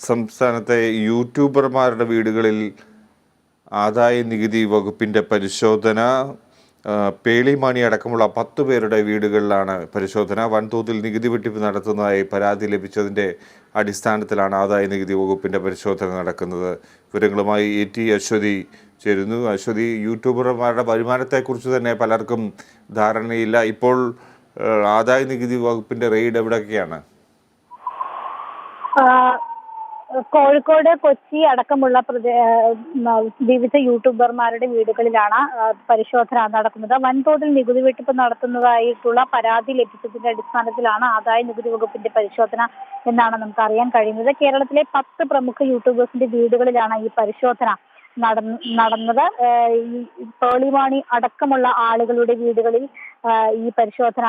സംസ്ഥാനത്തെ യൂട്യൂബർമാരുടെ വീടുകളിൽ ആദായ നികുതി വകുപ്പിൻ്റെ പരിശോധന. പേളിമാണി അടക്കമുള്ള 10 പേരുടെ വീടുകളിലാണ് പരിശോധന. വൻതോതിൽ നികുതി വെട്ടിപ്പ് നടത്തുന്നതായി പരാതി ലഭിച്ചതിൻ്റെ അടിസ്ഥാനത്തിലാണ് ആദായ നികുതി വകുപ്പിൻ്റെ പരിശോധന നടക്കുന്നത്. വിവരങ്ങളുമായി AT അശ്വതി ചേരുന്നു. അശ്വതി, യൂട്യൂബർമാരുടെ വരുമാനത്തെക്കുറിച്ച് തന്നെ പലർക്കും ധാരണയില്ല. ഇപ്പോൾ ആദായ നികുതി വകുപ്പിൻ്റെ റെയ്ഡ് എവിടെയൊക്കെയാണ്? കോഴിക്കോട്, കൊച്ചി അടക്കമുള്ള വിവിധ യൂട്യൂബർമാരുടെ വീടുകളിലാണ് പരിശോധന നടക്കുന്നത്. വൻതോതിൽ നികുതി വെട്ടിപ്പ് നടത്തുന്നതായിട്ടുള്ള പരാതി ലഭിച്ചതിന്റെ അടിസ്ഥാനത്തിലാണ് ആദായ നികുതി വകുപ്പിന്റെ പരിശോധന എന്നാണ് നമുക്ക് അറിയാൻ കഴിയുന്നത്. കേരളത്തിലെ 10 പ്രമുഖ യൂട്യൂബേഴ്സിന്റെ വീടുകളിലാണ് ഈ പരിശോധന നടന്നത്. ഈ പേളിമാണി അടക്കമുള്ള ആളുകളുടെ വീടുകളിൽ ഈ പരിശോധന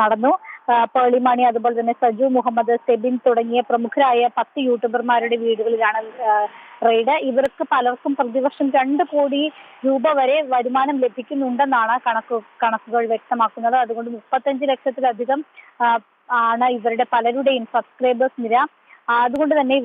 നടന്നു. പേളിമാണി, അതുപോലെ തന്നെ സജു മുഹമ്മദ്, സെബിൻ തുടങ്ങിയ പ്രമുഖരായ 10 യൂട്യൂബർമാരുടെ വീടുകളിലാണ് റെയ്ഡ്. ഇവർക്ക് പലർക്കും പ്രതിവർഷം 2 കോടി രൂപ വരെ വരുമാനം ലഭിക്കുന്നുണ്ടെന്നാണ് കണക്കുകൾ വ്യക്തമാക്കുന്നത്. അതുകൊണ്ട് 35 ലക്ഷത്തിലധികം ആണ് ഇവരുടെ പലരുടെയും സബ്സ്ക്രൈബേഴ്സ് നിര. അതുകൊണ്ട് തന്നെ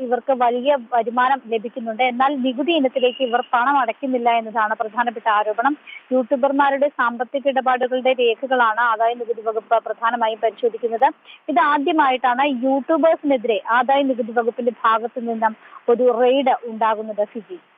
ഇവർക്ക് വലിയ വരുമാനം ലഭിക്കുന്നുണ്ട്. എന്നാൽ നികുതി ഇനത്തിലേക്ക് ഇവർ പണം അടയ്ക്കുന്നില്ല എന്നതാണ് പ്രധാനപ്പെട്ട ആരോപണം. യൂട്യൂബർമാരുടെ സാമ്പത്തിക ഇടപാടുകളുടെ രേഖകളാണ് ആദായ നികുതി വകുപ്പ് പ്രധാനമായും പരിശോധിക്കുന്നത്. ഇത് ആദ്യമായിട്ടാണ് യൂട്യൂബേഴ്സിനെതിരെ ആദായ നികുതി വകുപ്പിന്റെ ഭാഗത്തു നിന്നും ഒരു റെയ്ഡ് ഉണ്ടാകുന്നത്. ഫിജി.